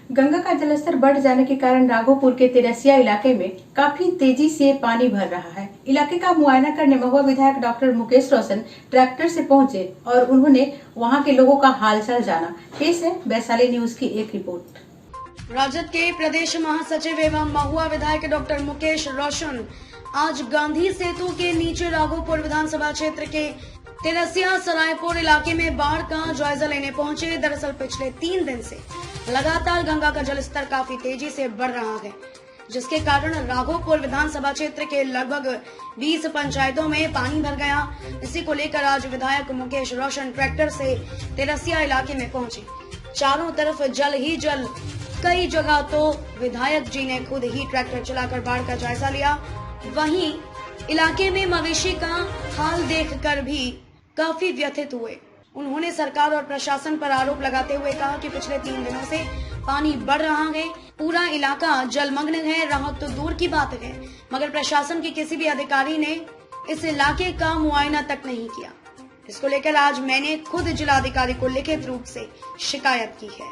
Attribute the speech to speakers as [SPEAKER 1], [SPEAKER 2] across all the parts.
[SPEAKER 1] गंगा का जलस्तर बढ़ जाने के कारण राघोपुर के तेरसिया इलाके में काफी तेजी से पानी भर रहा है। इलाके का मुआयना करने महुआ विधायक डॉक्टर मुकेश रोशन ट्रैक्टर से पहुंचे और उन्होंने वहां के लोगों का हालचाल जाना। पेश है वैशाली न्यूज की एक रिपोर्ट।
[SPEAKER 2] राजद के प्रदेश महासचिव एवं महुआ विधायक डॉक्टर मुकेश रोशन आज गांधी सेतु के नीचे राघोपुर विधानसभा क्षेत्र के तेरसिया सरायपुर इलाके में बाढ़ का जायजा लेने पहुंचे। दरअसल पिछले 3 दिन से लगातार गंगा का जलस्तर काफी तेजी से बढ़ रहा है, जिसके कारण राघोपुर विधानसभा क्षेत्र के लगभग 20 पंचायतों में पानी भर गया। इसी को लेकर आज विधायक मुकेश रोशन ट्रैक्टर से तेरसिया इलाके में पहुंचे। चारों तरफ जल ही जल, कई जगह तो विधायक जी ने खुद ही ट्रैक्टर चलाकर बाढ़ का जायजा लिया। वहीं इलाके में मवेशी का हाल देखकर भी काफी व्यथित हुए। उन्होंने सरकार और प्रशासन पर आरोप लगाते हुए कहा कि पिछले 3 दिनों से पानी बढ़ रहा है, पूरा इलाका जलमग्न है। राहत तो दूर की बात है, मगर प्रशासन के किसी भी अधिकारी ने इस इलाके का मुआयना तक नहीं किया। इसको लेकर आज मैंने खुद जिलाधिकारी को लिखित रूप से शिकायत की है।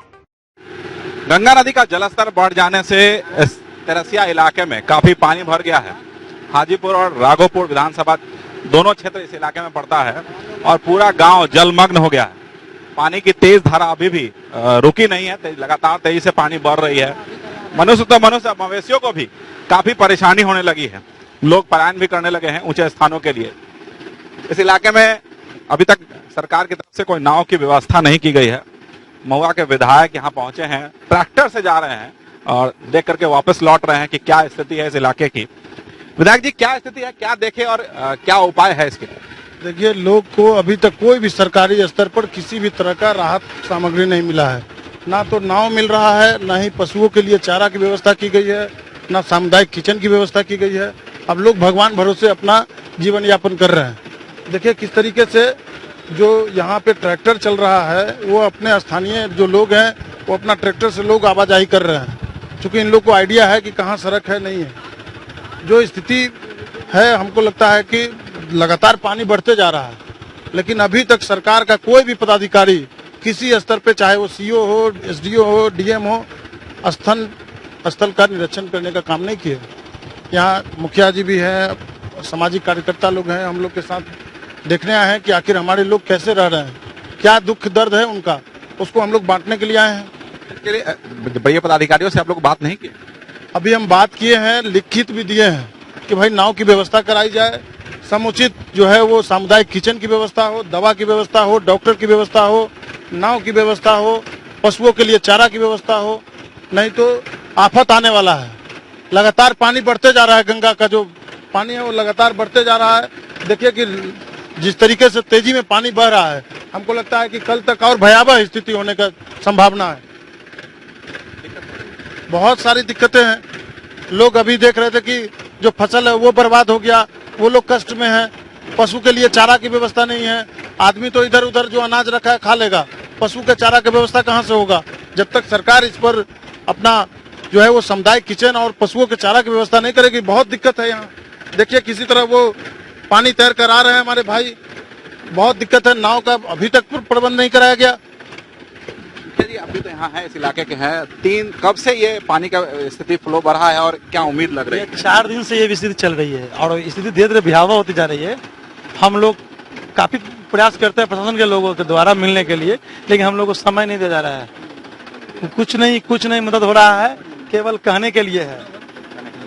[SPEAKER 3] गंगा नदी का जलस्तर बढ़ जाने से इस तेरसिया इलाके में काफी पानी भर गया है। हाजीपुर और राघोपुर विधानसभा दोनों क्षेत्र इस इलाके में पड़ता है और पूरा गांव जलमग्न हो गया है। पानी की तेज धारा अभी भी रुकी नहीं है, लगातार तेजी से पानी बढ़ रही है। मनुष्य मवेशियों को भी काफी परेशानी होने लगी है। लोग पलायन भी करने लगे हैं ऊंचे स्थानों के लिए। इस इलाके में अभी तक सरकार की तरफ से कोई नाव की व्यवस्था नहीं की गई है। महुआ के विधायक यहाँ पहुंचे हैं, ट्रैक्टर से जा रहे हैं और देख करके वापस लौट रहे हैं कि क्या स्थिति है इस इलाके की। विधायक जी, क्या स्थिति है, क्या देखे और क्या उपाय है इसके?
[SPEAKER 4] देखिए, लोग को अभी तक कोई भी सरकारी स्तर पर किसी भी तरह का राहत सामग्री नहीं मिला है। ना तो नाव मिल रहा है, ना ही पशुओं के लिए चारा की व्यवस्था की गई है, ना सामुदायिक किचन की व्यवस्था की गई है। अब लोग भगवान भरोसे अपना जीवन यापन कर रहे हैं। देखिए किस तरीके से जो यहाँ पे ट्रैक्टर चल रहा है, वो अपने स्थानीय जो लोग हैं वो अपना ट्रैक्टर से लोग आवाजाही कर रहे हैं, क्योंकि इन लोग को आइडिया है कि कहाँ सड़क है नहीं है। जो स्थिति है, हमको लगता है कि लगातार पानी बढ़ते जा रहा है, लेकिन अभी तक सरकार का कोई भी पदाधिकारी किसी स्तर पे, चाहे वो सीओ हो, एसडीओ हो, डीएम हो, स्थल का निरीक्षण करने का काम नहीं किया। यहाँ मुखिया जी भी हैं, सामाजिक कार्यकर्ता लोग हैं, हम लोग के साथ देखने आए हैं कि आखिर हमारे लोग कैसे रह रहे हैं, क्या दुख दर्द है उनका, उसको हम लोग बांटने के लिए आए हैं।
[SPEAKER 3] इसके लिए बड़े पदाधिकारियों से आप लोग बात नहीं की?
[SPEAKER 4] अभी हम बात किए हैं, लिखित भी दिए हैं कि भाई नाव की व्यवस्था कराई जाए, समुचित जो है वो सामुदायिक किचन की व्यवस्था हो, दवा की व्यवस्था हो, डॉक्टर की व्यवस्था हो, नाव की व्यवस्था हो, पशुओं के लिए चारा की व्यवस्था हो, नहीं तो आफत आने वाला है। लगातार पानी बढ़ते जा रहा है, गंगा का जो पानी है वो लगातार बढ़ते जा रहा है। देखिए कि जिस तरीके से तेजी में पानी बह रहा है, हमको लगता है कि कल तक और भयावह स्थिति होने का संभावना है। बहुत सारी दिक्कतें हैं। लोग अभी देख रहे थे कि जो फसल है वो बर्बाद हो गया, वो लोग कष्ट में हैं। पशु के लिए चारा की व्यवस्था नहीं है। आदमी तो इधर उधर जो अनाज रखा है खा लेगा, पशु के चारा की व्यवस्था कहाँ से होगा? जब तक सरकार इस पर अपना जो है वो सामुदायिक किचन और पशुओं के चारा की व्यवस्था नहीं करेगी, बहुत दिक्कत है यहाँ। देखिए किसी तरह वो पानी तैर कर आ रहे हैं हमारे भाई, बहुत दिक्कत है। नाव का अभी तक प्रबंध नहीं कराया गया।
[SPEAKER 3] अभी तो यहाँ है, इस इलाके के हैं। कब से ये पानी का स्थिति फ्लो बढ़ा है और क्या उम्मीद लग रही है?
[SPEAKER 5] 4 दिन से ये स्थिति चल रही है और स्थिति धीरे धीरे भयावह होती जा रही है। हम लोग काफी प्रयास करते हैं प्रशासन के लोगों के द्वारा मिलने के लिए, लेकिन हम लोग को समय नहीं दिया जा रहा है। कुछ नहीं मदद हो रहा है, केवल कहने के लिए है,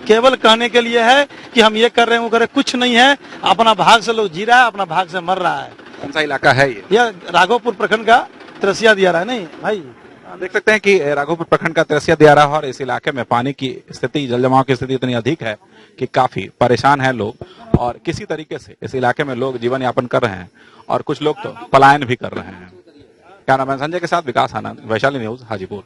[SPEAKER 5] केवल कहने के लिए है कि हम ये कर रहे हैं वो कर रहे हैं। कुछ नहीं है, अपना भाग से लोग जी रहा है, अपना भाग से मर रहा है।
[SPEAKER 3] कौन सा इलाका है ये?
[SPEAKER 5] यह राघोपुर प्रखंड का तेरसिया दिया रहा है। नहीं भाई,
[SPEAKER 3] देख सकते हैं कि राघोपुर प्रखंड का तेरसिया दिया रहा है और इस इलाके में पानी की स्थिति, जल जमाव की स्थिति इतनी अधिक है कि काफी परेशान है लोग और किसी तरीके से इस इलाके में लोग जीवन यापन कर रहे हैं और कुछ लोग तो पलायन भी कर रहे हैं। कैमरामैन संजय के साथ विकास आनंद, वैशाली न्यूज, हाजीपुर।